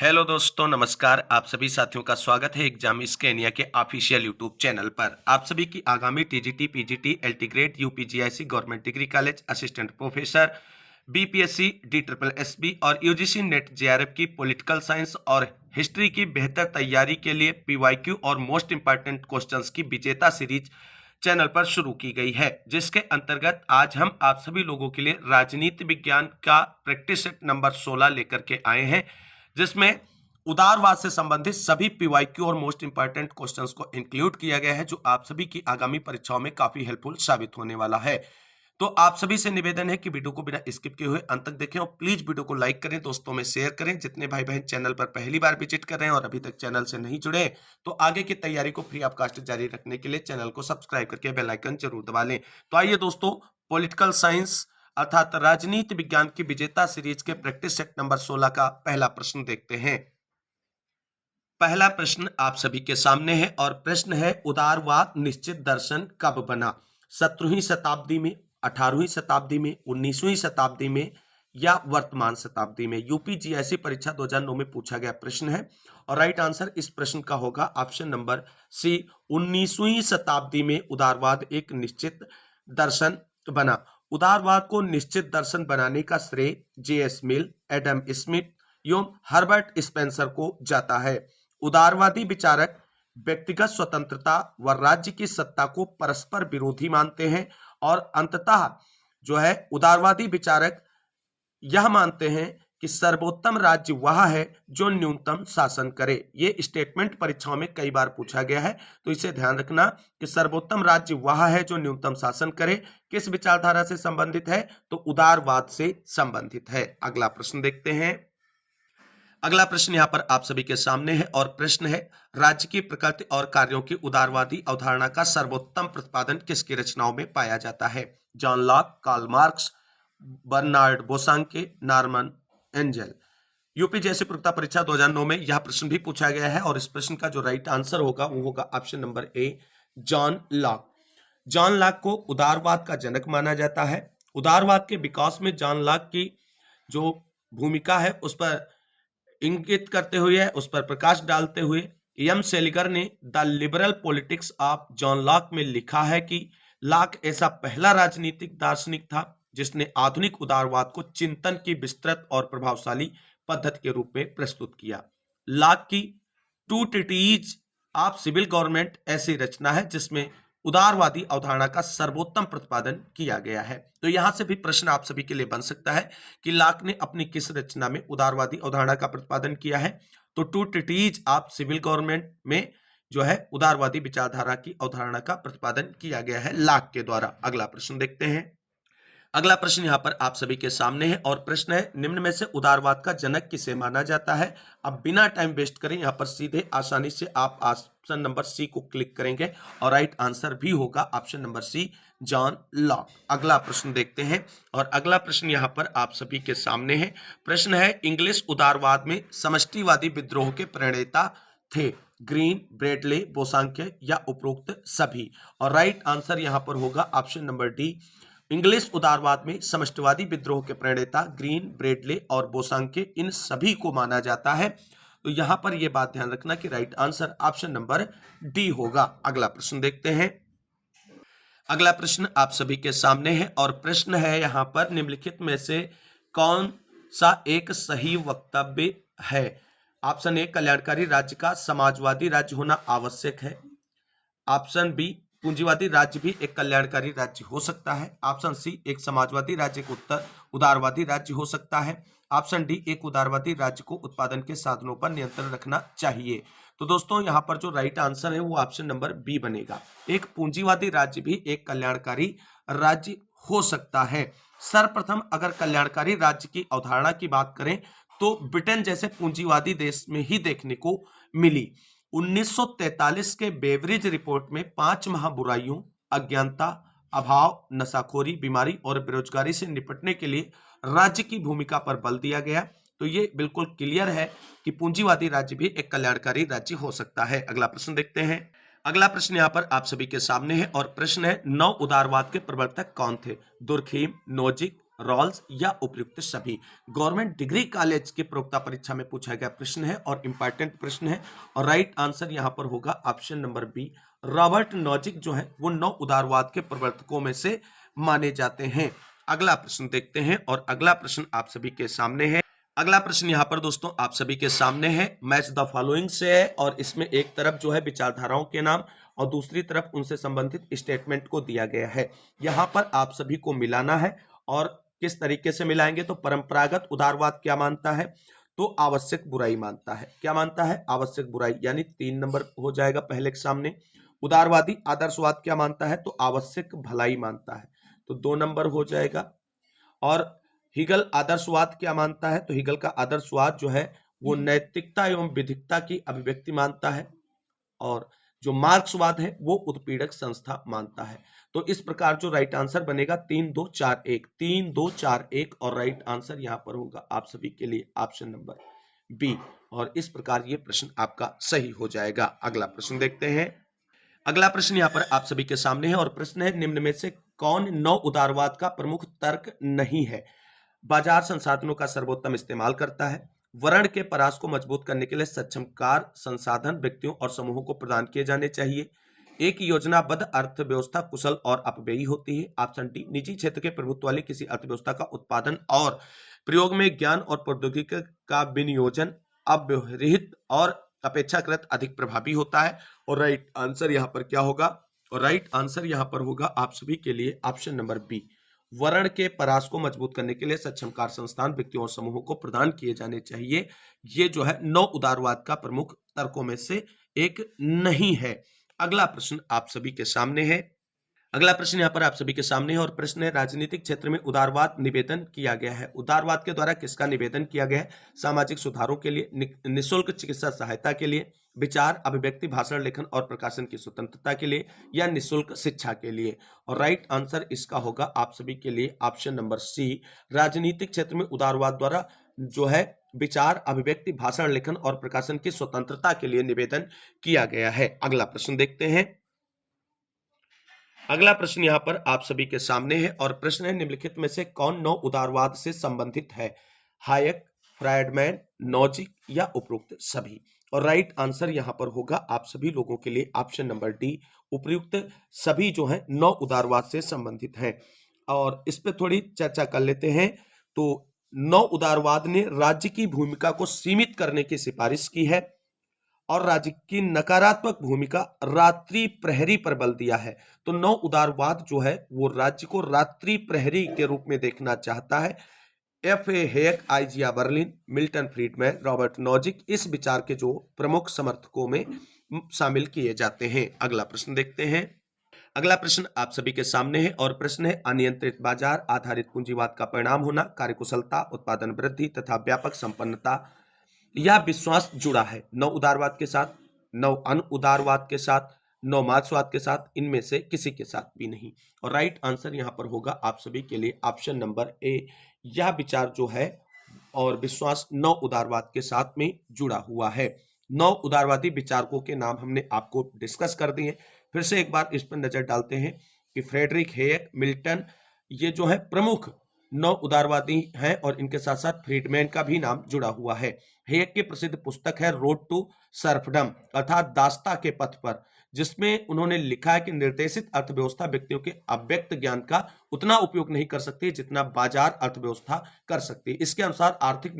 Hello दोस्तों, नमस्कार। आप सभी साथियों का स्वागत है एग्जाम स्केनिया के ऑफिशियल यूट्यूब चैनल पर। आप सभी की आगामी TGT, PGT, LT grade, UPGIC, government degree college, assistant professor, BPSC, D triple SB और यूजीसी नेट जेआरएफ की पॉलिटिकल साइंस और हिस्ट्री की बेहतर तैयारी के लिए पीवाईक्यू और मोस्ट इंपॉर्टेंट क्वेश्चंस की विजेता सीरीज चैनल पर शुरू की गई है, जिसके अंतर्गत आज हम आप सभी लोगों के लिए राजनीति विज्ञान का प्रैक्टिस सेट नंबर 16 लेकर के आए हैं, जिसमें उदारवाद से संबंधित सभी पीवाईक्यू और मोस्ट इंपॉर्टेंट क्वेश्चंस को इंक्लूड किया गया है, जो आप सभी की आगामी परीक्षाओं में काफी हेल्पफुल साबित होने वाला है। तो आप सभी से निवेदन है कि वीडियो को बिना स्किप किए हुए अंत तक देखें और प्लीज वीडियो को लाइक करें, दोस्तों में शेयर करें। जितने भाई बहन चैनल पर पहली बार विजिट कर रहे हैं और अभी तक चैनल से नहीं जुड़े, तो आगे की तैयारी को फ्री ऑफ कास्ट जारी रखने के लिए चैनल को सब्सक्राइब करके बेल आइकन जरूर दबा लें। तो आइए दोस्तों, पॉलिटिकल साइंस अर्थात राजनीति विज्ञान की विजेता सीरीज के प्रैक्टिस सेट नंबर 16 का पहला प्रश्न देखते हैं। पहला प्रश्न आप सभी के सामने है और प्रश्न है, उदारवाद निश्चित दर्शन कब बना? 17वीं शताब्दी में, 18वीं शताब्दी में, 19वीं शताब्दी में या वर्तमान शताब्दी में? यूपीजीएससी परीक्षा 2009 में पूछा गया प्रश्न है और राइट आंसर इस प्रश्न का होगा ऑप्शन नंबर सी, 19वीं शताब्दी में उदारवाद एक निश्चित दर्शन बना। उदारवाद को निश्चित दर्शन बनाने का श्रेय जे.एस. मिल, एडम स्मिथ एवं हर्बर्ट स्पेंसर को जाता है। उदारवादी विचारक व्यक्तिगत स्वतंत्रता व राज्य की सत्ता को परस्पर विरोधी मानते हैं और अंततः जो है उदारवादी विचारक यह मानते हैं कि सर्वोत्तम राज्य वह है जो न्यूनतम शासन करे। ये स्टेटमेंट परीक्षाओं में कई बार पूछा गया है, तो इसे ध्यान रखना कि सर्वोत्तम राज्य वह है जो न्यूनतम शासन करे किस विचारधारा से संबंधित है? तो उदारवाद से संबंधित है। अगला प्रश्न देखते हैं। अगला प्रश्न यहाँ पर आप सभी के सामने है और प्रश्न है, राज्य की प्रकृति और कार्यों की उदारवादी अवधारणा का सर्वोत्तम प्रतिपादन किसकी रचनाओं में पाया जाता है? John Locke, Karl Marx, Bernard Bosanquet, Norman Angell. UP जैसी प्रतियोगिता परीक्षा 2009 में यह प्रश्न भी पूछा गया है और इस प्रश्न का जो राइट आंसर होगा वो होगा ऑप्शन नंबर ए, जॉन लॉक। जॉन लॉक को उदारवाद का जनक माना जाता है। उदारवाद के विकास में जॉन लॉक की जो भूमिका है उस पर इंगित करते हुए, उस पर प्रकाश डालते हुए एम सेलिगर ने the liberal politics of John Locke में लिखा है कि लॉक ऐसा पहला राजनीतिक दार्शनिक था जिसने आधुनिक उदारवाद को चिंतन की विस्तृत और प्रभावशाली पद्धति के रूप में प्रस्तुत किया। लॉक की two treatises of civil government ऐसी रचना है जिसमें उदारवादी अवधारणा का सर्वोत्तम प्रतिपादन किया गया है। तो यहां से भी प्रश्न आप सभी के लिए बन सकता है कि लॉक ने अपनी किस रचना में उदारवादी अवधारणा का प्रतिपादन किया है? तो two treatises of civil government में जो है उदारवादी विचारधारा की अवधारणा का प्रतिपादन किया गया है लॉक के द्वारा। अगला प्रश्न देखते हैं। अगला प्रश्न यहाँ पर आप सभी के सामने है और प्रश्न है, निम्न में से उदारवाद का जनक किसे माना जाता है? अब बिना टाइम वेस्ट करें यहाँ पर सीधे आसानी से आप ऑप्शन नंबर सी को क्लिक करेंगे और राइट आंसर भी होगा option number C, John Locke. अगला प्रश्न देखते हैं और अगला प्रश्न यहाँ पर आप सभी के सामने है। प्रश्न है, इंग्लिश उदारवाद में समष्टिवादी विद्रोह के प्रणेता थे ग्रीन, ब्रेडले, बोसांके या उपरोक्त सभी? और राइट आंसर यहाँ पर होगा ऑप्शन नंबर डी, इंग्लिश उदारवाद में समष्टिवादी विद्रोह के प्रणेता ग्रीन, ब्रेडले और बोसांके इन सभी को माना जाता है। तो यहां पर यह बात ध्यान रखना कि right answer option number D होगा। अगला प्रश्न देखते हैं। अगला प्रश्न आप सभी के सामने है और प्रश्न है यहां पर, निम्नलिखित में से कौन सा एक सही वक्तव्य है? ऑप्शन ए, कल्याणकारी राज्य का समाजवादी राज्य होना आवश्यक है। ऑप्शन बी, पूंजीवादी राज्य भी एक कल्याणकारी राज्य हो सकता है। ऑप्शन सी, एक समाजवादी राज्य एक उत्तर उदारवादी राज्य हो सकता है। ऑप्शन डी, एक उदारवादी राज्य को उत्पादन के साधनों पर नियंत्रण रखना चाहिए। तो दोस्तों यहाँ पर जो राइट आंसर है वो ऑप्शन नंबर बी बनेगा, एक पूंजीवादी राज्य भी एक कल्याणकारी राज्य हो सकता है। सर्वप्रथम अगर कल्याणकारी राज्य की अवधारणा की बात करें तो ब्रिटेन जैसे पूंजीवादी देश में ही देखने को मिली। 1943 के बेवरेज रिपोर्ट में 5 महाबुराइयों अज्ञानता, अभाव, नशाखोरी, बीमारी और बेरोजगारी से निपटने के लिए राज्य की भूमिका पर बल दिया गया। तो ये बिल्कुल क्लियर है कि पूंजीवादी राज्य भी एक कल्याणकारी राज्य हो सकता है। अगला प्रश्न देखते हैं। अगला प्रश्न यहाँ पर आप सभी के सामने है और प्रश्न है, नव उदारवाद के प्रवर्तक कौन थे? दुर्खीम, नोजिक, रॉल्स या उपयुक्त सभी। गवर्नमेंट डिग्री कॉलेज के प्रवक्ता परीक्षा में पूछा गया प्रश्न है और इंपॉर्टेंट प्रश्न है। और राइट आंसर यहां पर होगा option number B. Robert Nozick जो है वो नव उदारवाद के प्रवर्तकों में से माने जाते हैं। अगला प्रश्न देखते हैं और अगला प्रश्न आप सभी के सामने है। अगला प्रश्न यहाँ पर दोस्तों आप सभी के सामने है, मैच द फॉलोइंग से है और इसमें एक तरफ जो है विचारधाराओं के नाम और दूसरी तरफ उनसे संबंधित स्टेटमेंट को दिया गया है। यहाँ पर आप सभी को मिलाना है और किस तरीके से मिलाएंगे तो परंपरागत उदारवाद क्या मानता है तो आवश्यक बुराई मानता है। क्या मानता है? आवश्यक बुराई, यानी 3 नंबर हो जाएगा पहले के सामने। उदारवादी आदर्शवाद क्या मानता है तो आवश्यक भलाई मानता है, तो 2 नंबर हो जाएगा। और हिगल आदर्शवाद क्या मानता है तो हिगल का आदर्शवाद जो है वो नैतिकता एवं विधिकता की अभिव्यक्ति मानता है। और जो मार्क्सवाद है वो उत्पीड़क संस्था मानता है। तो इस प्रकार जो राइट आंसर बनेगा 3 2 4 1, 3 2 4 1 और राइट आंसर यहां पर होगा आप सभी के लिए ऑप्शन नंबर बी। और इस प्रकार ये प्रश्न आपका सही हो जाएगा। अगला प्रश्न देखते हैं। अगला प्रश्न यहाँ पर आप सभी के सामने है और प्रश्न है, निम्न में से कौन नव उदारवाद का प्रमुख तर्क नहीं है? बाजार संसाधनों का सर्वोत्तम इस्तेमाल करता है, वर्ण के परास को मजबूत करने के लिए सक्षम कार संसाधन व्यक्तियों और समूहों को प्रदान किए जाने चाहिए, एक योजनाबद्ध अर्थव्यवस्था कुशल और अपव्ययी होती है। ऑप्शन डी, निजी क्षेत्र के प्रभुत्व वाली किसी अर्थव्यवस्था का उत्पादन और प्रयोग में ज्ञान और प्रौद्योगिकी का विनियोजन अव्यवहित और अपेक्षाकृत अधिक प्रभावी होता है। और राइट आंसर यहाँ पर क्या होगा? और राइट आंसर यहाँ पर होगा आप सभी के लिए ऑप्शन नंबर बी। वर्ण के परास को मजबूत करने के लिए सक्षम कार्य संस्थान व्यक्तियों और समूहों को प्रदान किए जाने चाहिए। ये जो है नव उदारवाद का प्रमुख तर्कों में से एक नहीं है। अगला प्रश्न आप सभी के सामने है। अगला प्रश्न यहाँ पर आप सभी के सामने है और प्रश्न है, राजनीतिक क्षेत्र में उदारवाद निवेदन किया गया है। उदारवाद के द्वारा किसका निवेदन किया गया है? सामाजिक सुधारों के लिए, निःशुल्क चिकित्सा सहायता के लिए, विचार अभिव्यक्ति भाषण लेखन और प्रकाशन की स्वतंत्रता के लिए या निःशुल्क शिक्षा के लिए। और राइट आंसर इसका होगा आप सभी के लिए ऑप्शन नंबर सी। राजनीतिक क्षेत्र में उदारवाद द्वारा जो है विचार अभिव्यक्ति भाषण लेखन और प्रकाशन की स्वतंत्रता के लिए निवेदन किया गया है। अगला प्रश्न देखते हैं। अगला प्रश्न यहाँ पर आप सभी के सामने है और प्रश्न है, निम्नलिखित में से कौन नव उदारवाद से संबंधित है? हायक, फ्रायडमैन, नॉजिक या उपरोक्त सभी। और राइट आंसर यहाँ पर होगा आप सभी लोगों के लिए ऑप्शन नंबर डी, उपयुक्त सभी जो है नव उदारवाद से संबंधित हैं। और इस पे थोड़ी चर्चा कर लेते हैं। तो नव उदारवाद ने राज्य की भूमिका को सीमित करने की सिफारिश की है और राज्य की नकारात्मक भूमिका रात्रि प्रहरी पर बल दिया है। तो नव उदारवाद जो है वो राज्य को रात्रि प्रहरी के रूप में देखना चाहता है। F.A. Hayek, Isaiah Berlin, Milton Friedman, Robert Nozick इस विचार के जो प्रमुख समर्थकों में शामिल किए जाते हैं। अगला प्रश्न देखते हैं। अगला प्रश्न आप सभी के सामने है और प्रश्न है, अनियंत्रित बाजार आधारित पूंजीवाद का परिणाम होना कार्यकुशलता, उत्पादन वृद्धि तथा व्यापक संपन्नता या विश्वास जुड़ा है? नव उदारवाद के साथ, नव अन उदारवाद के साथ, नव मार्क्सवाद के साथ, इनमें से किसी के साथ भी नहीं। और राइट आंसर यहां पर होगा आप सभी के लिए ऑप्शन नंबर ए। यह विचार जो है और विश्वास नव उदारवाद के साथ में जुड़ा हुआ है। नव उदारवादी विचारकों के नाम हमने आपको डिस्कस कर दिए। फिर से एक बार इस पर नजर डालते हैं कि फ्रेडरिक हेयक, मिल्टन ये जो है प्रमुख नव उदारवादी हैं और इनके साथ साथ फ्रीडमैन का भी नाम जुड़ा हुआ है। हेयक की प्रसिद्ध पुस्तक है रोड टू सर्फडम अर्थात दास्ता के पथ पर, जिसमें उन्होंने लिखा है कि निर्देशित अर्थव्यवस्था व्यक्तियों के अव्यक्त ज्ञान का उतना उपयोग नहीं कर सकती जितना बाजार अर्थव्यवस्था कर सकती है। इसके अनुसार आर्थिक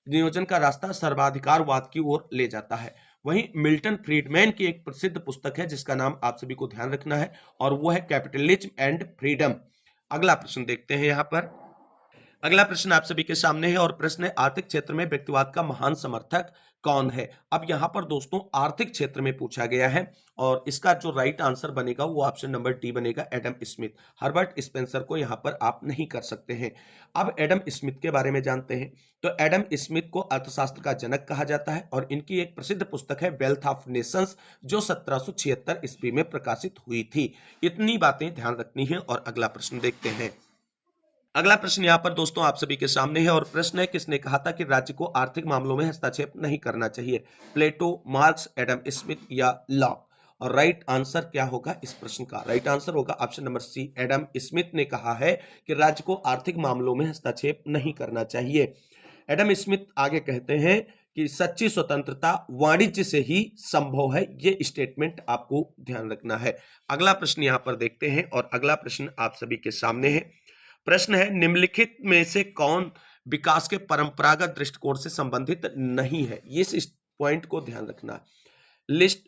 नियोजन का रास्ता सर्वाधिकारवाद की ओर ले जाता है। वहीं मिल्टन फ्रीडमैन की एक प्रसिद्ध पुस्तक है जिसका नाम आप सभी को ध्यान रखना है और वो है कैपिटलिज्म एंड फ्रीडम। अगला प्रश्न देखते हैं। यहाँ पर अगला प्रश्न आप सभी के सामने है और प्रश्न है, आर्थिक क्षेत्र में व्यक्तिवाद का महान समर्थक कौन है? अब यहाँ पर दोस्तों आर्थिक क्षेत्र में पूछा गया है और इसका जो राइट आंसर बनेगा वो ऑप्शन नंबर डी बनेगा, एडम स्मिथ। हर्बर्ट स्पेंसर को यहाँ पर आप नहीं कर सकते हैं। अब एडम स्मिथ के बारे में जानते हैं। तो एडम स्मिथ को अर्थशास्त्र का जनक कहा जाता है और इनकी एक प्रसिद्ध पुस्तक है वेल्थ ऑफ नेशंस, जो 1776 ईस्वी में प्रकाशित हुई थी। इतनी बातें ध्यान रखनी है। और अगला प्रश्न देखते हैं। अगला प्रश्न यहाँ पर दोस्तों आप सभी के सामने है और प्रश्न है, किसने कहा था कि राज्य को आर्थिक मामलों में हस्तक्षेप नहीं करना चाहिए? प्लेटो, मार्क्स, एडम स्मिथ या लॉक। और राइट आंसर क्या होगा इस प्रश्न का? राइट आंसर होगा option number C. Adam Smith ने कहा है कि राज्य को आर्थिक मामलों में हस्तक्षेप नहीं करना चाहिए। एडम स्मिथ आगे कहते हैं कि सच्ची स्वतंत्रता वाणिज्य से ही संभव है। ये स्टेटमेंट आपको ध्यान रखना है। अगला प्रश्न यहां पर देखते हैं और अगला प्रश्न आप सभी के सामने है। प्रश्न है, निम्नलिखित में से कौन विकास के परंपरागत दृष्टिकोण से संबंधित नहीं है? ये इस पॉइंट को ध्यान रखना। लिस्ट,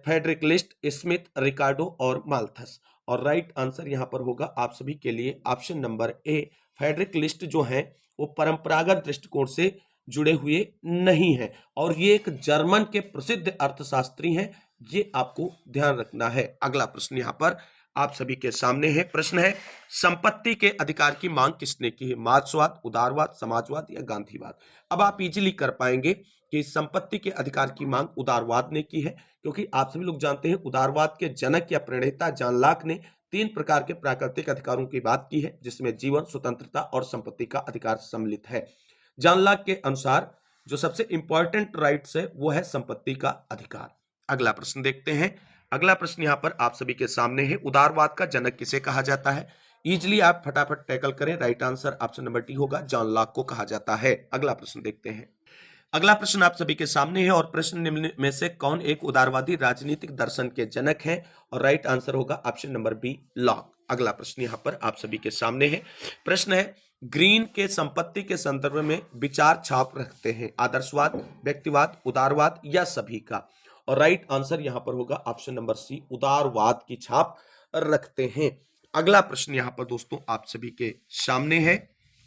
फेडरिक लिस्ट, स्मिथ, रिकार्डो और माल्थस। और राइट आंसर यहां पर होगा आप सभी के लिए option number A. Friedrich List जो है वो परंपरागत दृष्टिकोण से जुड़े हुए नहीं है और ये एक जर्मन के प्रसिद्ध अर्थशास्त्री हैं। ये आपको ध्यान रखना है। अगला प्रश्न यहां पर आप सभी के सामने है। प्रश्न है, संपत्ति के अधिकार की मांग किसने की है? मार्क्सवाद, उदारवाद, समाजवाद या गांधीवाद? अब आप इजीली कर पाएंगे कि संपत्ति के अधिकार की मांग उदारवाद ने की है, क्योंकि आप सभी लोग जानते हैं उदारवाद के जनक या प्रणेता जॉन लॉक ने 3 प्रकार के प्राकृतिक अधिकारों की बात की है, जिसमें जीवन, स्वतंत्रता और संपत्ति का अधिकार सम्मिलित है। जॉन लॉक के अनुसार जो सबसे इंपॉर्टेंट राइट्स है वो है संपत्ति का अधिकार। अगला प्रश्न देखते हैं। अगला प्रश्न यहां पर आप सभी के सामने है। उदारवाद का जनक किसे कहा जाता है? इजीली आप फटाफट टैकल करें। Right answer option number D होगा, जॉन लॉक को कहा जाता है। अगला प्रश्न देखते हैं। अगला प्रश्न आप सभी के सामने है और प्रश्न निम्न में से कौन एक उदारवादी राजनीतिक दर्शन के जनक है? और राइट आंसर होगा ऑप्शन नंबर बी, लॉक। अगला प्रश्न यहां पर आप सभी के सामने है। प्रश्न है, ग्रीन के संपत्ति के संदर्भ में विचार छाप रखते हैं? आदर्शवाद, व्यक्तिवाद, उदारवाद या सभी का? और राइट आंसर यहां पर होगा ऑप्शन नंबर सी, उदारवाद की छाप रखते हैं। अगला प्रश्न यहां पर दोस्तों आप सभी के सामने है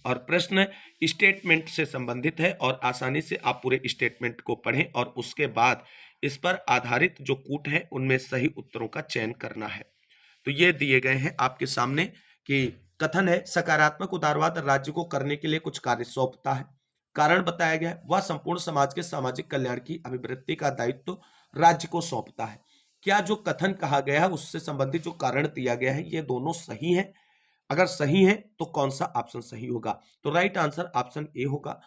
और प्रश्न स्टेटमेंट से संबंधित है और आसानी से आप पूरे स्टेटमेंट को पढ़ें और उसके बाद इस पर आधारित जो कूट है उनमें सही उत्तरों का चयन करना है। तो ये दिए गए हैं आपके सामने कि कथन है, सकारात्मक उदारवाद राज्य को करने के लिए कुछ कार्य सौंपता है। कारण बताया गया है, वह संपूर्ण समाज के सामाजिक कल्याण की अभिवृद्धि का दायित्व राज्य को सौंपता है। क्या जो कथन कहा गया है उससे संबंधित जो कारण दिया गया है ये दोनों सही है? अगर सही है तो कौन सा ऑप्शन सही होगा? तो राइट आंसर ऑप्शन ए होगा।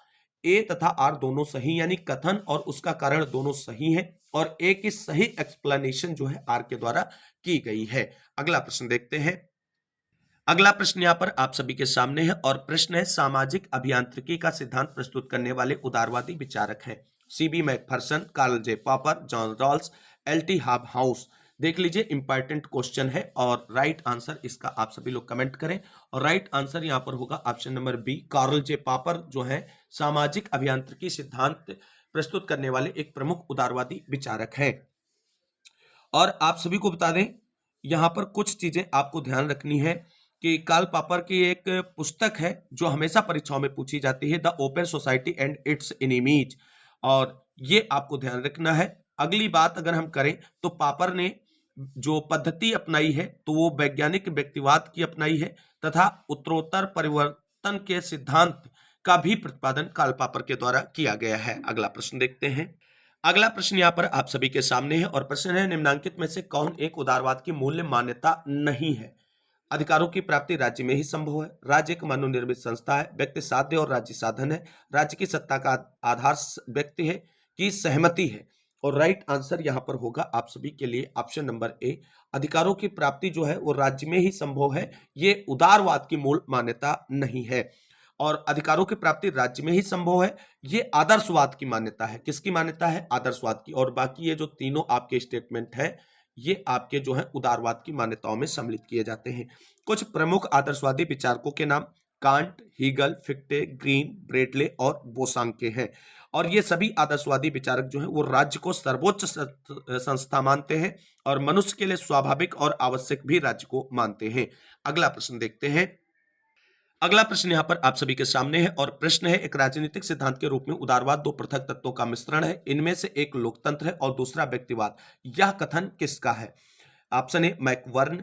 ए तथा आर दोनों सही, यानी कथन और उसका कारण दोनों सही है और ए की सही एक्सप्लेनेशन जो है आर के द्वारा की गई है। अगला प्रश्न देखते हैं। अगला प्रश्न यहां पर आप सभी के सामने है और प्रश्न है, सामाजिक अभियांत्रिकी का सिद्धांत प्रस्तुत करने वाले उदारवादी विचारक है? CB Macpherson, Karl J Popper, John Rawls, LT Hobhouse. देख लीजिए, इंपॉर्टेंट क्वेश्चन है और राइट आंसर इसका आप सभी लोग कमेंट करें। और राइट आंसर यहां पर होगा option number B, Karl J popper जो है सामाजिक अभियांत्रिकी सिद्धांत प्रस्तुत करने वाले एक प्रमुख उदारवादी विचारक है। और आप सभी को बता दें, यहां पर कुछ चीजें आपको ध्यान रखनी है कि कार्ल पॉपर की एक पुस्तक है जो हमेशा परीक्षाओं में पूछी जाती है, the open society and it's enemies, और ये आपको ध्यान रखना है। अगली बात अगर हम करें तो पॉपर ने जो पद्धति अपनाई है तो वो वैज्ञानिक व्यक्तिवाद की अपनाई है तथा उत्तरोत्तर परिवर्तन के सिद्धांत का भी प्रतिपादन कार्ल पॉपर के द्वारा किया गया है। अगला प्रश्न देखते हैं। अगला प्रश्न यहाँ पर आप सभी के सामने है और प्रश्न है, निम्नांकित में से कौन एक उदारवाद की मूल्य मान्यता नहीं है? अधिकारों की प्राप्ति राज्य में ही संभव है, राज्य एक मनोनिर्मित संस्था है, व्यक्ति साध्य और राज्य साधन है, राज्य की सत्ता का आधार व्यक्ति है कि सहमति है? और राइट आंसर यहां पर होगा आप सभी के लिए ऑप्शन नंबर ए, अधिकारों की प्राप्ति जो है वो राज्य में ही संभव है। ये उदारवाद की मूल मान्यता नहीं है और अधिकारों की प्राप्ति राज्य में ही संभव है, ये आदर्शवाद की मान्यता है। किसकी मान्यता है? आदर्शवाद की। और बाकी ये जो तीनों आपके स्टेटमेंट है ये आपके जो है उदारवाद की मान्यताओं में सम्मिलित किए जाते हैं। कुछ प्रमुख आदर्शवादी विचारकों के नाम कांट, हीगल, फिक्टे, ग्रीन, ब्रेडले और बोसांके हैं। और ये सभी आदर्शवादी विचारक जो हैं वो राज्य को सर्वोच्च संस्था मानते हैं और मनुष्य के लिए स्वाभाविक और आवश्यक भी राज्य को मानते हैं। अगला प्रश्न देखते हैं। अगला प्रश्न यहां पर आप सभी के सामने है और प्रश्न है, एक राजनीतिक सिद्धांत के रूप में उदारवाद दो पृथक तत्वों का मिश्रण है, इनमें से एक लोकतंत्र है और दूसरा व्यक्तिवाद। यह कथन किसका है? Option A McGovern,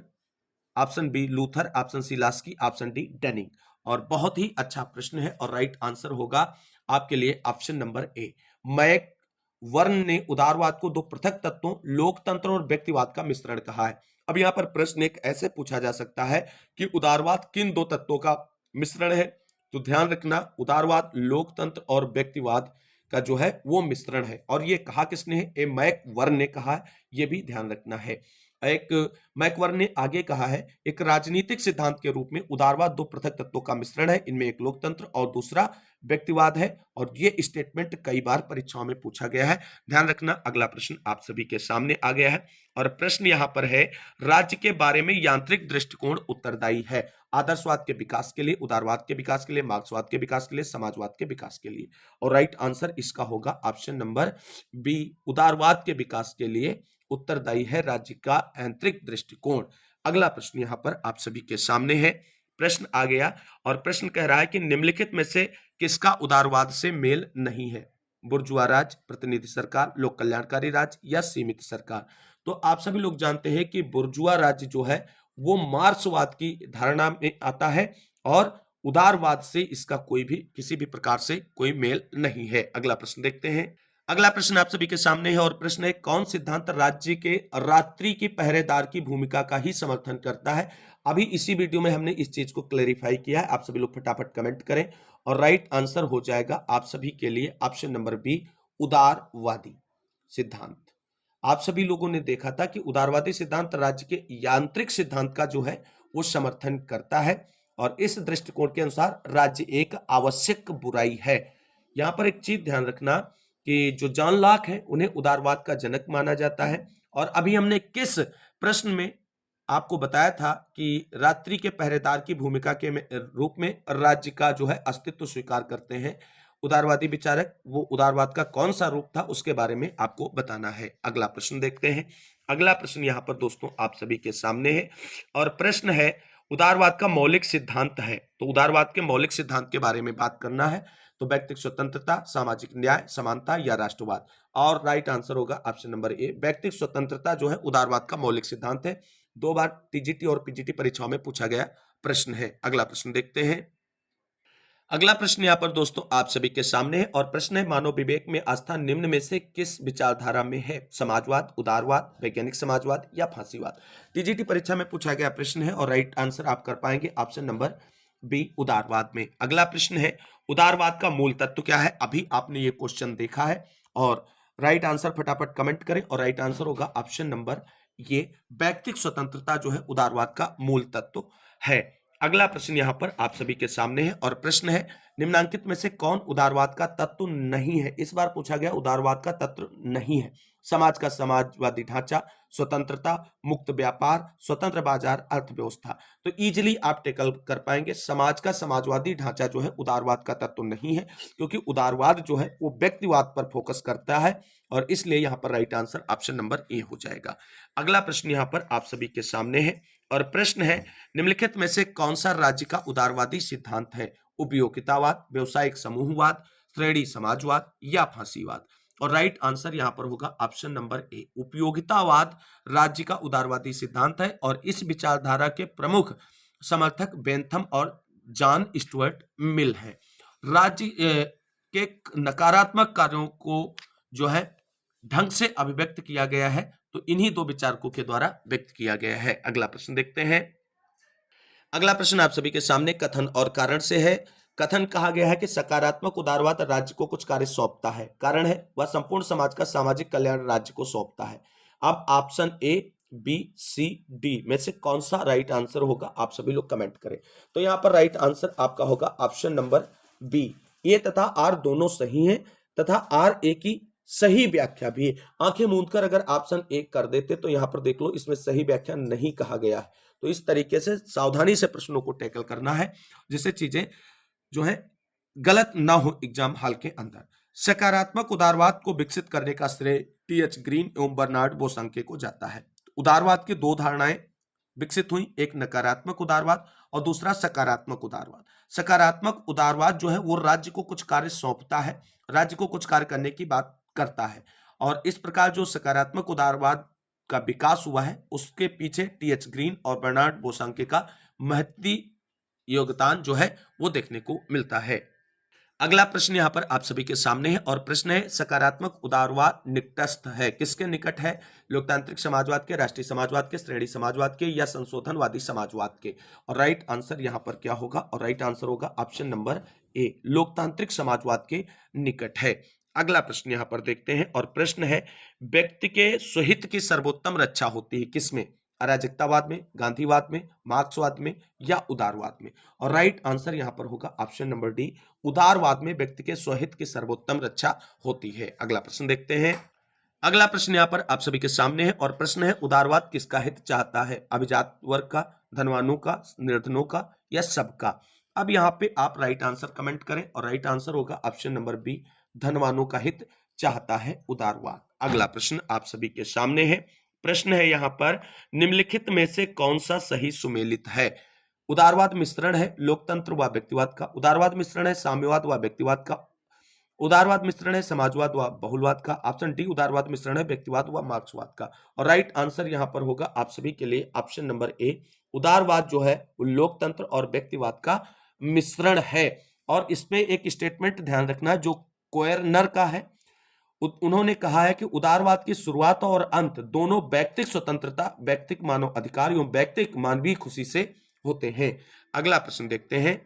option B Luther, option C Laski, option D Denning. और बहुत ही अच्छा प्रश्न है और राइट आंसर होगा आपके लिए ऑप्शन नंबर ए, मैकवर्न ने उदारवाद को दो पृथक तत्वों लोकतंत्र और व्यक्तिवाद का मिश्रण कहा है। अब यहां पर प्रश्न एक ऐसे पूछा जा सकता है कि उदारवाद किन दो तत्वों का मिश्रण है? तो ध्यान रखना, उदारवाद लोकतंत्र और व्यक्तिवाद का जो है वो मिश्रण है। और ये कहा किसने है? ए मैकवर्न ने कहा है, ये भी ध्यान रखना है। एक मैकवर्न ने आगे कहा है, एक राजनीतिक सिद्धांत के रूप में उदारवाद दो पृथक तत्वों का मिश्रण है, इनमें एक लोकतंत्र और दूसरा व्यक्तिवाद है। और ये स्टेटमेंट कई बार परीक्षाओं में पूछा गया है। ध्यान रखना, अगला प्रश्न आप सभी के सामने आ गया है और प्रश्न यहां पर है, राज्य के बारे में यांत्रिक दृष्टिकोण उत्तरदायी है आदर्शवाद के विकास के लिए, उदारवाद के विकास के लिए, मार्क्सवाद के विकास के लिए, समाजवाद के विकास के लिए। और राइट आंसर इसका होगा ऑप्शन नंबर बी, उदारवाद के विकास के लिए उत्तरदायी है राज्य का यांत्रिक दृष्टिकोण। अगला प्रश्न यहां पर आप सभी के सामने है। प्रश्न आ गया और प्रश्न कह रहा है कि निम्नलिखित में से किसका उदारवाद से मेल नहीं है? बुर्जुआ राज, प्रतिनिधि सरकार, लोक कल्याणकारी राज या सीमित सरकार। तो आप सभी लोग जानते हैं कि बुर्जुआ राज्य जो है वो मार्क्सवाद की धारणा में आता है और उदारवाद से इसका कोई भी किसी भी प्रकार से कोई मेल नहीं है। अगला प्रश्न देखते हैं। अगला प्रश्न आप सभी के सामने है और प्रश्न है, कौन सिद्धांत राज्य के रात्रि के पहरेदार की भूमिका का ही समर्थन करता है? अभी इसी वीडियो में हमने इस चीज को क्लेरिफाई किया है। आप सभी लोग फटाफट कमेंट करें और राइट आंसर हो जाएगा आप सभी के लिए ऑप्शन नंबर बी, उदारवादी सिद्धांत। आप सभी लोगों ने देखा था कि उदारवादी सिद्धांत राज्य के यांत्रिक सिद्धांत का जो है वो समर्थन करता है और इस दृष्टिकोण के अनुसार राज्य एक आवश्यक बुराई है। यहां पर एक चीज ध्यान रखना कि जो जॉन लॉक है उन्हें उदारवाद का जनक माना जाता है। और अभी हमने किस प्रश्न में आपको बताया था कि रात्रि के पहरेदार की भूमिका के रूप में राज्य का जो है अस्तित्व स्वीकार करते हैं उदारवादी विचारक, वो उदारवाद का कौन सा रूप था उसके बारे में आपको बताना है। अगला प्रश्न देखते हैं। अगला प्रश्न यहां पर दोस्तों आप सभी के सामने है और प्रश्न है, उदारवाद का मौलिक सिद्धांत है। तो उदारवाद के मौलिक सिद्धांत के बारे में बात करना है। तो व्यक्तिगत स्वतंत्रता, सामाजिक न्याय, समानता या राष्ट्रवाद। और राइट आंसर होगा ऑप्शन नंबर ए, व्यक्तिगत स्वतंत्रता जो है उदारवाद का मौलिक सिद्धांत है। 2 बार टीजीटी और पीजीटी परीक्षाओं में पूछा गया प्रश्न है। अगला प्रश्न देखते हैं। अगला प्रश्न यहाँ पर दोस्तों आप सभी के सामने है और प्रश्न है, मानव विवेक में आस्था निम्न में से किस विचारधारा में है? समाजवाद, उदारवाद, वैज्ञानिक समाजवाद या फांसीवाद। टीजीटी परीक्षा में पूछा गया प्रश्न है और राइट आंसर आप कर पाएंगे ऑप्शन नंबर बी, उदारवाद में। अगला प्रश्न है, उदारवाद का मूल तत्व क्या है? अभी आपने ये क्वेश्चन देखा है और राइट आंसर फटाफट कमेंट करें और राइट आंसर होगा ऑप्शन नंबर ये, व्यक्तिगत स्वतंत्रता जो है उदारवाद का मूल तत्व है। अगला प्रश्न यहां पर आप सभी के सामने है और प्रश्न है, निम्नांकित में से कौन उदारवाद का तत्व नहीं है? इस बार पूछा गया उदारवाद का तत्व नहीं है। समाज का समाजवादी ढांचा, स्वतंत्रता, मुक्त व्यापार, स्वतंत्र बाजार, अर्थव्यवस्था। तो इजीली आप टेकल कर पाएंगे, समाज का समाजवादी ढांचा जो है उदारवाद का तत्व नहीं है, क्योंकि उदारवाद जो है वो व्यक्तिवाद पर फोकस करता है और इसलिए यहां पर राइट आंसर ऑप्शन नंबर ए हो जाएगा। अगला प्रश्न यहां पर आप सभी के सामने है और प्रश्न है, निम्नलिखित में से कौन सा राज्य का उदारवादी सिद्धांत है? उपयोगितावाद, व्यवसायिक समूहवाद, श्रेणी समाजवाद या फांसीवाद। और राइट आंसर यहां पर होगा ऑप्शन नंबर ए, उपयोगितावाद राज्य का उदारवादी सिद्धांत है और इस विचारधारा के प्रमुख समर्थक बेंथम और जॉन स्टुअर्ट मिल है। राज्य के नकारात्मक कार्यों को जो है ढंग से अभिव्यक्त किया गया है, तो इन्हीं दो विचारकों के द्वारा व्यक्त किया गया है। अगला प्रश्न देखते हैं। अगला प्रश्न आप सभी के सामने कथन और कारण से है। कथन कहा गया है कि सकारात्मक उदारवाद राज्य को कुछ कार्य सौंपता है। कारण है वह संपूर्ण समाज का सामाजिक कल्याण राज्य को सौंपता है। अब option A, B, C, D में से कौन सा राइट आंसर होगा? आप सभी लोग कमेंट करें। तो यहां पर राइट आंसर आपका होगा ऑप्शन नंबर बी, ए तथा आर दोनों सही हैं तथा आर ए की सही व्याख्या भी है। आंखें मूंदकर अगर ऑप्शन ए कर देते तो यहां पर देख लो इसमें सही व्याख्या नहीं कहा गया है। तो इस तरीके से सावधानी से प्रश्नों को टैकल करना है जिससे चीजें जो है गलत ना हो एग्जाम हॉल के अंदर। सकारात्मक उदारवाद को विकसित करने का श्रेय टी.एच. ग्रीन एवं बर्नार्ड बोसांके को जाता है। उदारवाद की दो धारणाएं विकसित हुई, एक नकारात्मक उदारवाद और दूसरा सकारात्मक उदारवाद। सकारात्मक उदारवाद जो है वो राज्य को कुछ कार्य सौंपता है, राज्य को कुछ कार्य करने की बात करता है और इस प्रकार जो सकारात्मक उदारवाद का विकास हुआ है उसके पीछे टी.एच. ग्रीन और बर्नार्ड बोसांके का महत्वपूर्ण योगदान जो है वो देखने को मिलता है। अगला प्रश्न यहां पर आप सभी के सामने है और प्रश्न है, सकारात्मक उदारवाद निकटस्थ है? किसके निकट है? लोकतांत्रिक समाजवाद के, राष्ट्रीय समाजवाद के, श्रेणी समाजवाद के या संशोधनवादी समाजवाद के। और राइट आंसर यहां पर क्या होगा? और राइट आंसर होगा ऑप्शन नंबर ए, लोकतांत्रिक समाजवाद के निकट है। अगला प्रश्न यहां पर देखते हैं और प्रश्न है, व्यक्ति के स्वहित की सर्वोत्तम रक्षा होती है किसमें? अराजकतावाद में, गांधीवाद में, मार्क्सवाद में या उदारवाद में? और राइट आंसर यहां पर होगा ऑप्शन नंबर डी, उदारवाद में व्यक्ति के स्वहित की सर्वोत्तम रक्षा होती है। अगला प्रश्न देखते हैं। अगला प्रश्न यहां पर आप सभी के सामने है और प्रश्न है, उदारवाद किसका हित चाहता है? अभिजात वर्ग का, धनवानों का, निर्धनों का या सबका? अब यहां पे आप राइट आंसर कमेंट करें और राइट आंसर होगा ऑप्शन नंबर बी, धनवानों का हित चाहता है उदारवाद। अगला प्रश्न आप सभी के सामने है। प्रश्न है यहां पर, निम्नलिखित में से कौन सा सही सुमेलित है? उदारवाद मिश्रण है लोकतंत्र व व्यक्तिवाद का, उदारवाद मिश्रण है साम्यवाद व व्यक्तिवाद का, उदारवाद मिश्रण है समाजवाद व बहुलवाद का, ऑप्शन डी उदारवाद मिश्रण है व्यक्तिवाद व मार्क्सवाद का। और राइट आंसर यहां पर होगा आप सभी के लिए ऑप्शन नंबर ए, उदारवाद जो है वो लोकतंत्र और व्यक्तिवाद का मिश्रण है। और इसमें एक स्टेटमेंट ध्यान रखना जो कोयरनर का है, उन्होंने कहा है कि उदारवाद की शुरुआत और अंत दोनों व्यक्तिक स्वतंत्रता, व्यक्तिक मानव अधिकार एवं व्यक्तिक मानवीय खुशी से होते हैं। अगला प्रश्न देखते हैं।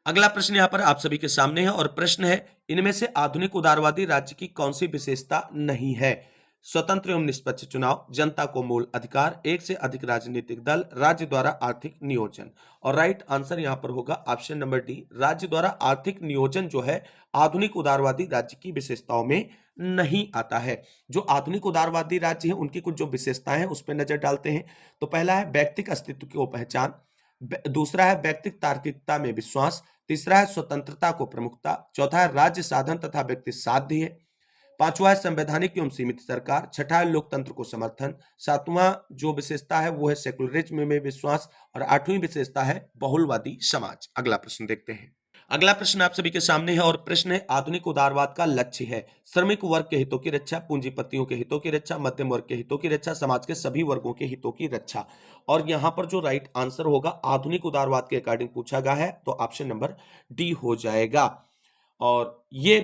अगला प्रश्न यहां पर आप सभी के सामने है और प्रश्न है, इनमें से आधुनिक उदारवादी राज्य की कौन सी विशेषता नहीं है? स्वतंत्र एवं निष्पक्ष चुनाव, जनता को मूल अधिकार, एक से अधिक राजनीतिक दल, राज्य द्वारा आर्थिक नियोजन। और राइट आंसर यहां पर होगा ऑप्शन नंबर डी, राज्य द्वारा आर्थिक नियोजन जो है आधुनिक उदारवादी राज्य की विशेषताओं में नहीं आता है। जो आधुनिक उदारवादी राज्य है उनकी कुछ जो विशेषताएं हैं उस पर नजर डालते हैं। तो पहला है व्यक्तिक अस्तित्व की पहचान, दूसरा है व्यक्तिक तार्किकता में विश्वास, तीसरा है स्वतंत्रता को प्रमुखता, चौथा है राज्य साधन तथा व्यक्ति साध्य है, पांचवा है संवैधानिक एवं सीमित सरकार, छठा है लोकतंत्र को समर्थन, सातवां जो विशेषता है वो है सेकुलरिज्म में विश्वास और आठवीं विशेषता है बहुलवादी समाज। अगला प्रश्न देखते हैं। अगला प्रश्न आप सभी के सामने है और प्रश्न है, आधुनिक उदारवाद का लक्ष्य है श्रमिक वर्ग के हितों की रक्षा, पूंजीपतियों के हितों की रक्षा, मध्यम वर्ग के हितों की रक्षा, समाज के सभी वर्गों के हितों की रक्षा। और यहां पर जो राइट आंसर होगा आधुनिक उदारवाद के अकॉर्डिंग पूछा गया है तो ऑप्शन नंबर डी हो जाएगा। और ये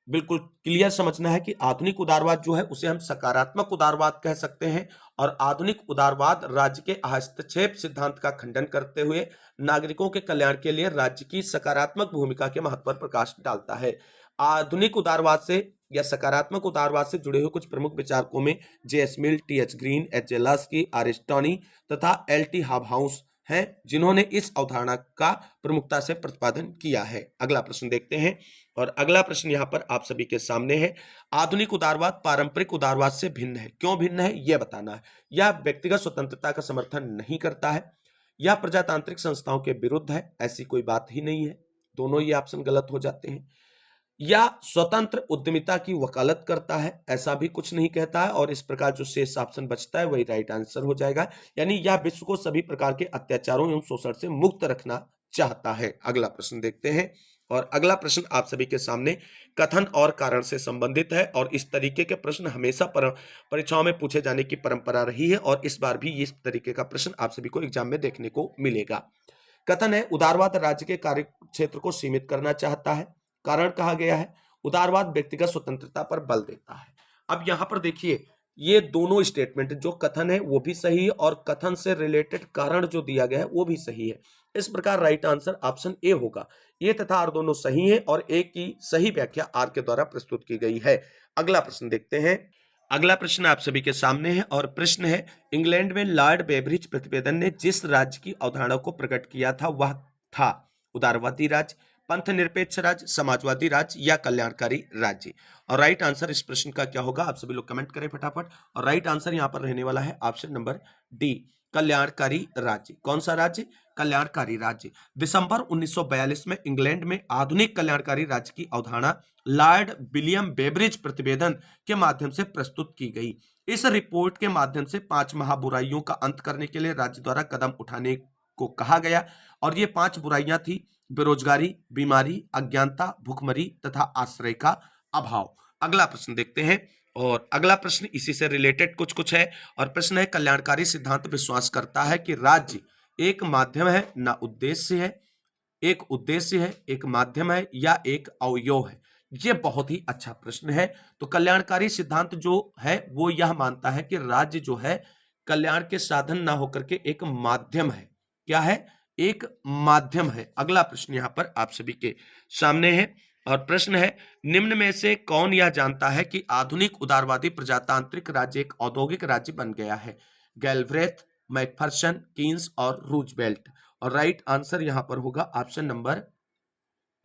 बिल्कुल क्लियर समझना है कि आधुनिक उदारवाद जो है उसे हम सकारात्मक उदारवाद कह सकते हैं और आधुनिक उदारवाद राज्य के हस्तक्षेप सिद्धांत का खंडन करते हुए नागरिकों के कल्याण के लिए राज्य की सकारात्मक भूमिका के महत्व पर प्रकाश डालता है। आधुनिक उदारवाद से या सकारात्मक उदारवाद से जुड़े हुए कुछ प्रमुख विचारकों में जे.एस. मिल, टी.एच. Green, H. लास्की, आरिस्टोनी तथा एल.टी. हाबहाउस हैं जिन्होंने इस अवधारणा का प्रमुखता से प्रतिपादन किया है। अगला प्रश्न देखते हैं और अगला प्रश्न यहां पर आप सभी के सामने है, आधुनिक उदारवाद पारंपरिक उदारवाद से भिन्न है, क्यों भिन्न है यह बताना है। यह व्यक्तिगत स्वतंत्रता का समर्थन नहीं करता है, यह प्रजातांत्रिक संस्थाओं के विरुद्ध है, ऐसी कोई बात ही नहीं है, दोनों ये ऑप्शन गलत हो जाते हैं, या स्वतंत्र उद्यमिता की वकालत करता है, ऐसा भी कुछ नहीं कहता है। और इस प्रकार जो शेष ऑप्शन बचता है वही राइट आंसर हो जाएगा, यानी यह विश्व को सभी प्रकार के अत्याचारों एवं शोषण से मुक्त रखना चाहता है। अगला प्रश्न देखते हैं और अगला प्रश्न आप सभी के सामने कथन और कारण से संबंधित है और इस तरीके के प्रश्न हमेशा परीक्षाओं में पूछे जाने की परंपरा रही है और इस बार भी इस तरीके का प्रश्न आप सभी को एग्जाम में देखने को मिलेगा। कथन है, उदारवाद राज्य के कार्य क्षेत्र को सीमित करना चाहता है। कारण कहा गया है, उदारवाद व्यक्तिगत स्वतंत्रता पर बल देता है। अब यहां पर देखिए ये दोनों स्टेटमेंट, जो कथन है वो भी सही है और कथन से रिलेटेड कारण जो दिया गया है वो भी सही है। इस प्रकार राइट आंसर ऑप्शन ए होगा। ये तथा आर दोनों सही है और ए की सही व्याख्या आर के द्वारा प्रस्तुत की गई है। अगला प्रश्न देखते हैं। अगला प्रश्न आप सभी के सामने है और प्रश्न है, इंग्लैंड में लॉर्ड बेब्रिज प्रतिवेदन ने जिस राज्य की अवधारणा को प्रकट किया था वह था उदारवादी राज्य, पंथ निरपेक्ष राज्य, समाजवादी राज्य या कल्याणकारी राज्य। और राइट आंसर इस प्रश्न का क्या होगा आप सभी लोग कमेंट करें फटाफट। और राइट आंसर यहां पर रहने वाला है ऑप्शन नंबर डी, कल्याणकारी राज्य। कौन सा राज्य? कल्याणकारी राज्य। दिसंबर 1942 में इंग्लैंड में आधुनिक कल्याणकारी राज्य की अवधारणा लॉर्ड विलियम बेब्रिज प्रतिवेदन के माध्यम से प्रस्तुत की गई। इस रिपोर्ट के माध्यम से 5 महाबुराइयों का अंत करने के लिए राज्य द्वारा कदम उठाने को कहा गया और ये 5 बुराइयां थी, बेरोजगारी, बीमारी, अज्ञानता, भूखमरी तथा आश्रय का अभाव। अगला प्रश्न देखते हैं और अगला प्रश्न इसी से रिलेटेड कुछ है और प्रश्न है, कल्याणकारी सिद्धांत विश्वास करता है कि राज्य एक माध्यम है ना उद्देश्य है, एक उद्देश्य है, एक माध्यम है या एक अवयव है। ये बहुत ही अच्छा प्रश्न है। तो कल्याणकारी सिद्धांत जो है वो यह मानता है कि राज्य जो है कल्याण के साधन ना होकर के एक माध्यम है। क्या है? एक माध्यम है। अगला प्रश्न यहां पर आप सभी के सामने है और प्रश्न है, निम्न में से कौन यह जानता है कि आधुनिक उदारवादी प्रजातांत्रिक राज्य एक औद्योगिक राज्य बन गया है? गैलब्रेथ, मैकफर्सन, कीन्स और रूजवेल्ट। और राइट आंसर यहां पर होगा ऑप्शन नंबर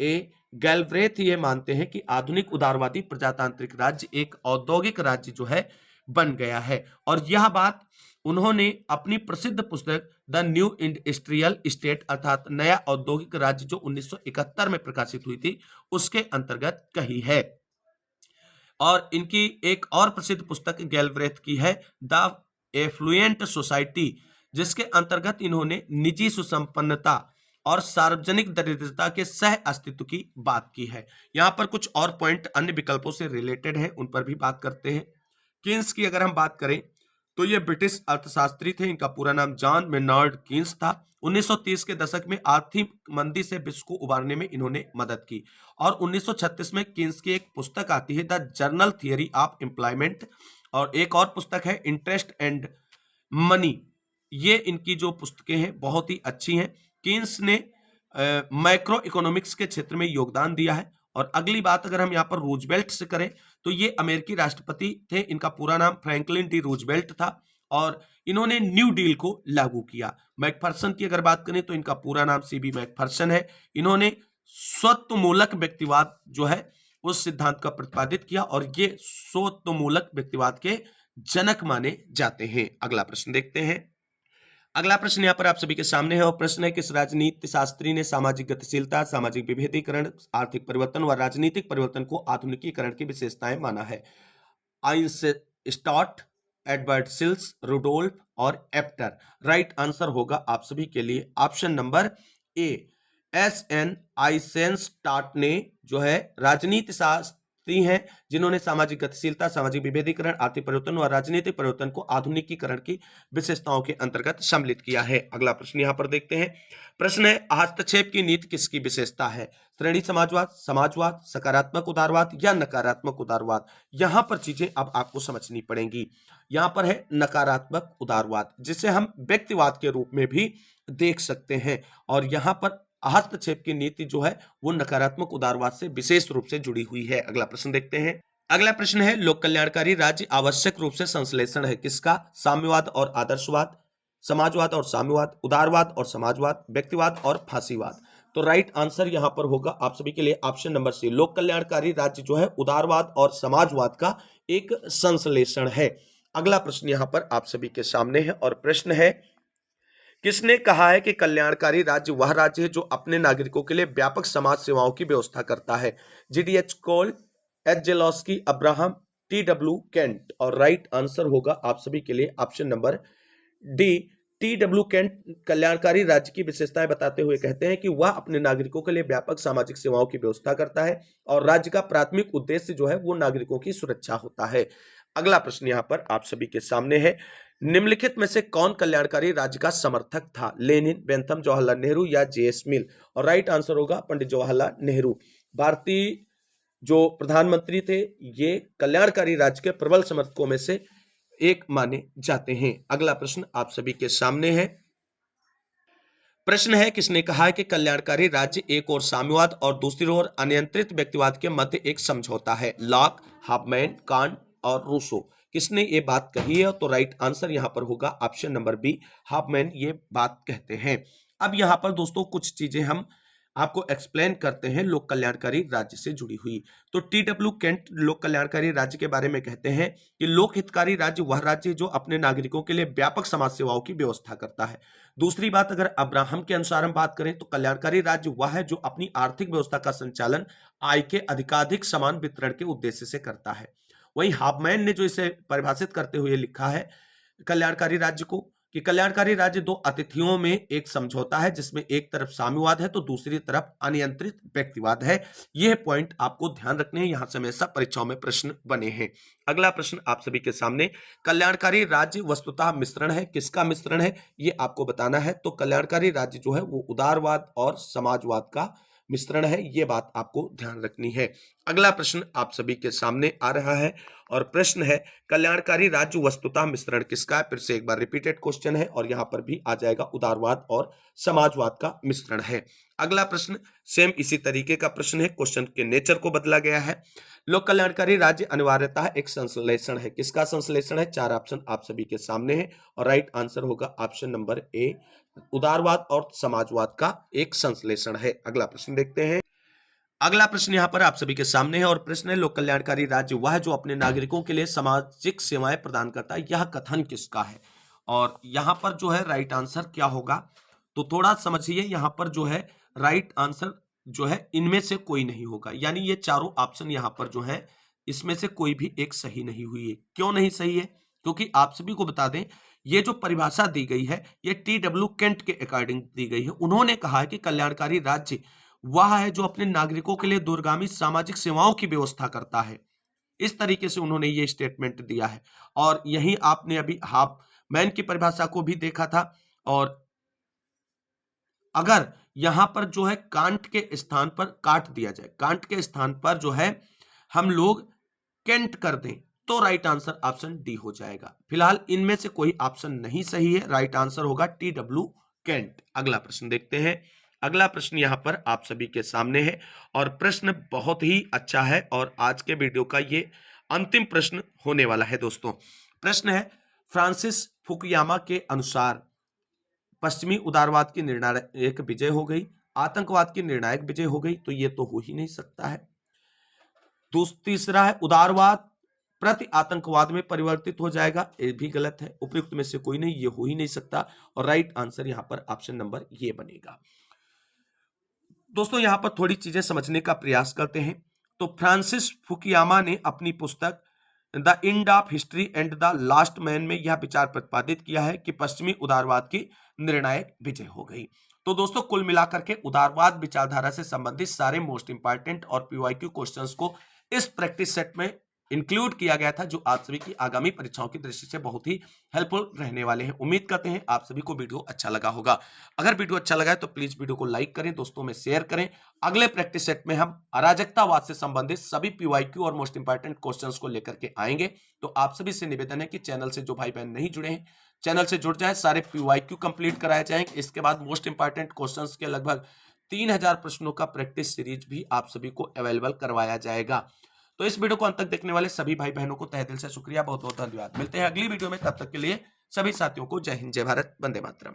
ए। गैलब्रेथ ये मानते हैं कि आधुनिक उदारवादी प्रजातांत्रिक राज्य एक औद्योगिक राज्य जो है बन गया है, और यह बात उन्होंने अपनी प्रसिद्ध पुस्तक द न्यू इंडस्ट्रियल स्टेट अर्थात नया औद्योगिक राज्य जो 1971 में प्रकाशित हुई थी उसके अंतर्गत कही है। और इनकी एक और प्रसिद्ध पुस्तक गैलब्रेथ की है द एफ्लुएंट सोसाइटी, जिसके अंतर्गत इन्होंने निजी सुसंपन्नता और सार्वजनिक दरिद्रता के सह अस्तित्व की बात की है। यहां पर कुछ और पॉइंट अन्य विकल्पों से रिलेटेड हैं, उन पर भी बात करते हैं। कीन्स की अगर हम बात करें तो ये ब्रिटिश अर्थशास्त्री थे, इनका पूरा नाम जॉन मेनार्ड कीन्स था। 1930 के दशक में आर्थिक मंदी से विश्व को उबारने में इन्होंने मदद की, और 1936 में कीन्स की एक पुस्तक आती है the journal theory of employment, और एक और पुस्तक है इंटरेस्ट एंड मनी। ये इनकी जो पुस्तकें हैं बहुत ही अच्छी हैं। कीन्स ने मैक्रो इकोनॉमिक्स के क्षेत्र में योगदान दिया है। और अगली बात अगर हम यहाँ पर रूजवेल्ट से करें तो ये अमेरिकी राष्ट्रपति थे, इनका पूरा नाम फ्रैंकलिन डी रूजवेल्ट था, और इन्होंने न्यू डील को लागू किया। मैकफर्सन की अगर बात करें तो इनका पूरा नाम सीबी मैकफर्सन है, इन्होंने स्वत्वमूलक व्यक्तिवाद जो है उस सिद्धांत का प्रतिपादित किया, और ये स्वत्वमूलक व्यक्तिवाद के जनक माने जाते हैं। अगला प्रश्न देखते हैं। अगला प्रश्न यहाँ पर आप सभी के सामने है, और प्रश्न है, किस राजनीति शास्त्री ने सामाजिक गतिशीलता, सामाजिक विभेदीकरण, आर्थिक परिवर्तन व राजनीतिक परिवर्तन को आधुनिकीकरण की विशेषताएं माना है? आइंस्टाट, एडवर्ड सिल्स, रुडोल्फ और एप्टर। राइट आंसर होगा आप सभी के लिए ऑप्शन नंबर ए। एस.एन. आइंस्टाट ने जो है राजनीति शास्त्री हैं जिन्होंने सामाजिक गतिशीलता, सामाजिक विभेदीकरण, आर्थिक परिवर्तन और राजनीतिक परिवर्तन को आधुनिकीकरण की विशेषताओं के अंतर्गत सम्मिलित किया है। अगला प्रश्न यहां पर देखते हैं। प्रश्न है, हस्तक्षेप की नीति किसकी विशेषता है? श्रेणी समाजवाद, समाजवाद, सकारात्मक उदारवाद या नकारात्मक उदारवाद? यहां पर चीजें अब आपको समझनी पड़ेंगी। यहां पर है नकारात्मक उदारवाद, जिसे हम व्यक्तिवाद के रूप में भी देख सकते हैं, और यहां पर हस्तक्षेप की नीति जो है वो नकारात्मक उदारवाद से विशेष रूप से जुड़ी हुई है। अगला प्रश्न देखते हैं। अगला प्रश्न है, लोक कल्याणकारी राज्य आवश्यक रूप से संश्लेषण है किसका? साम्यवाद और आदर्शवाद, समाजवाद और साम्यवाद, उदारवाद और समाजवाद, व्यक्तिवाद और फांसीवाद। तो राइट आंसर यहां पर होगा आप सभी के लिए ऑप्शन नंबर सी। लोक कल्याणकारी राज्य जो है उदारवाद और समाजवाद का एक संश्लेषण है। अगला प्रश्न यहां पर आप सभी के सामने है, और प्रश्न है, किसने कहा है कि कल्याणकारी राज्य वह राज्य है जो अपने नागरिकों के लिए व्यापक समाज सेवाओं की व्यवस्था करता है? जीडीएच कोल, एच जेलॉस्की, अब्राहम, टी.डब्ल्यू. केंट। और राइट आंसर होगा आप सभी के लिए ऑप्शन नंबर डी। टी.डब्ल्यू. केंट कल्याणकारी राज्य की विशेषताएं बताते हुए कहते हैं कि वह अपने नागरिकों के लिए व्यापक सामाजिक सेवाओं की व्यवस्था करता है, और राज्य का प्राथमिक उद्देश्य जो है वो नागरिकों की सुरक्षा होता है। अगला प्रश्न यहां पर आप सभी के सामने है, निम्नलिखित में से कौन कल्याणकारी राज्य का समर्थक था? लेनिन, बेंथम, जवाहरलाल नेहरू या जे.एस. मिल? और राइट आंसर होगा पंडित जवाहरलाल नेहरू। भारतीय जो प्रधानमंत्री थे ये कल्याणकारी राज्य के प्रबल समर्थकों में से एक माने जाते हैं। अगला प्रश्न आप सभी के सामने है। प्रश्न है, किसने कहा है कि कल्याणकारी राज्य एक और साम्यवाद और दूसरी ओर अनियंत्रित व्यक्तिवाद के मध्य एक समझौता है? लॉक, हाफमैन, कांट और रूसो। किसने ये बात कही है? तो राइट आंसर यहां पर होगा ऑप्शन नंबर बी, हाफमैन ये बात कहते हैं। अब यहां पर दोस्तों कुछ चीजें हम आपको एक्सप्लेन करते हैं लोक कल्याणकारी राज्य से जुड़ी हुई। तो टी.डब्ल्यू. केंट लोक कल्याणकारी राज्य के बारे में कहते हैं कि लोक हितकारी राज्य वह राज्य जो अपने नागरिकों के लिए व्यापक समाज सेवाओं की व्यवस्था करता है। दूसरी बात, अगर अब्राहम के अनुसार हम बात करें तो कल्याणकारी राज्य वह है जो अपनी आर्थिक व्यवस्था का संचालन आय के अधिकाधिक समान वितरण के उद्देश्य से करता है। वहीं हाफमैन ने जो इसे परिभाषित करते हुए लिखा है कल्याणकारी राज्य को, कि कल्याणकारी राज्य दो अतिथियों में एक समझौता है जिसमें एक तरफ साम्यवाद है तो दूसरी तरफ अनियंत्रित व्यक्तिवाद है। यह पॉइंट आपको ध्यान रखने हैं, यहां से हमेशा परीक्षाओं में प्रश्न बने हैं। अगला प्रश्न आप सभी के सामने, कल्याणकारी राज्य वस्तुतः मिश्रण है, किसका मिश्रण है ये आपको बताना है। तो कल्याणकारी राज्य जो है वो उदारवाद और समाजवाद का मिश्रण है, ये बात आपको ध्यान रखनी है। अगला प्रश्न आप सभी के सामने आ रहा है, और प्रश्न है कल्याणकारी राज्य वस्तुतः मिश्रण किसका है। फिर से एक बार रिपीटेड क्वेश्चन है और यहां पर भी आ जाएगा उदारवाद और समाजवाद का मिश्रण है। अगला प्रश्न सेम इसी तरीके का प्रश्न है, क्वेश्चन के नेचर को बदला गया है। लोक कल्याणकारी राज्य अनिवार्यतः एक संश्लेषण है, किसका संश्लेषण है। 4 ऑप्शन आप सभी के सामने है और राइट आंसर होगा ऑप्शन नंबर ए, उदारवाद और समाजवाद का एक संश्लेषण है। अगला प्रश्न देखते हैं। अगला प्रश्न यहां पर आप सभी के सामने है और प्रश्न है लोक कल्याणकारी राज्य वह है जो अपने नागरिकों के लिए सामाजिक सेवाएं प्रदान करता है, यह कथन किसका है। और यहां पर जो है राइट आंसर क्या होगा, तो थोड़ा समझिए यहां पर जो है राइट आंसर जो है इनमें से कोई नहीं होगा, यानी ये चारों ऑप्शन यहां पर जो है इसमें से कोई भी एक सही नहीं हुई है। क्यों नहीं सही है, क्योंकि आप सभी को बता दें ये जो परिभाषा दी गई है ये टी.डब्ल्यू. केंट के अकॉर्डिंग दी गई है। उन्होंने कहा है कि कल्याणकारी राज्य वह है जो अपने नागरिकों के लिए दूरगामी सामाजिक सेवाओं की व्यवस्था करता है। इस तरीके से उन्होंने ये स्टेटमेंट दिया है और यही आपने अभी हाफ मैन की परिभाषा को भी देखा था। और अगर यहां पर जो है कांट के स्थान पर काट दिया जाए, कांट के स्थान पर जो है हम लोग केंट कर दें तो राइट आंसर ऑप्शन डी हो जाएगा। फिलहाल इनमें से कोई ऑप्शन नहीं सही है, राइट आंसर होगा टी.डब्ल्यू. केंट। अगला प्रश्न देखते हैं। अगला प्रश्न यहां पर आप सभी के सामने है और प्रश्न बहुत ही अच्छा है और आज के वीडियो का ये अंतिम प्रश्न होने वाला है दोस्तों। प्रश्न है फ्रांसिस फुकुयामा के अनुसार पश्चिमी उदारवाद की निर्णायक विजय हो गई, आतंकवाद की निर्णायक विजय हो गई, तो ये तो हो ही नहीं सकता है। तीसरा है उदारवाद प्रति आतंकवाद में परिवर्तित हो जाएगा, ये भी गलत है। उपयुक्त में से कोई नहीं, ये हो ही नहीं सकता और राइट आंसर यहां पर ऑप्शन नंबर ये बनेगा। दोस्तों यहां पर थोड़ी चीजें समझने का प्रयास करते हैं। तो फ्रांसिस फुकुयामा ने अपनी पुस्तक the end of history and the last man में यह विचार प्रतिपादित किया है कि पश्चिमी उदारवाद की निर्णायक विजय हो गई। तो दोस्तों कुल मिलाकर के उदारवाद विचारधारा से संबंधित सारे मोस्ट इंपॉर्टेंट और पीवाईक्यू क्वेश्चंस को इस प्रैक्टिस सेट में इंक्लूड किया गया था, जो आप सभी की आगामी परीक्षाओं की दृष्टि से बहुत ही हेल्पफुल रहने वाले हैं। उम्मीद करते हैं आप सभी को वीडियो अच्छा लगा होगा। अगर वीडियो अच्छा लगा है तो प्लीज वीडियो को लाइक करें, दोस्तों में शेयर करें। अगले प्रैक्टिस सेट में हम अराजकतावाद से संबंधित सभी पीवाईक्यू और मोस्ट इंपॉर्टेंट क्वेश्चंस को लेकर के आएंगे। तो आप सभी से निवेदन है कि चैनल से जो भाई बहन नहीं जुड़े हैं चैनल से जुड़ जाए, सारे पीवाईक्यू कंप्लीट कराए जाएंगे। इसके बाद मोस्ट इंपॉर्टेंट क्वेश्चंस के लगभग 3000 प्रश्नों का प्रैक्टिस सीरीज भी आप सभी को अवेलेबल करवाया जाएगा। तो इस वीडियो को अंत तक देखने वाले सभी भाई बहनों को तहे दिल से शुक्रिया, बहुत बहुत धन्यवाद। मिलते हैं अगली वीडियो में, तब तक के लिए सभी साथियों को जय हिंद, जय भारत, वंदे मातरम।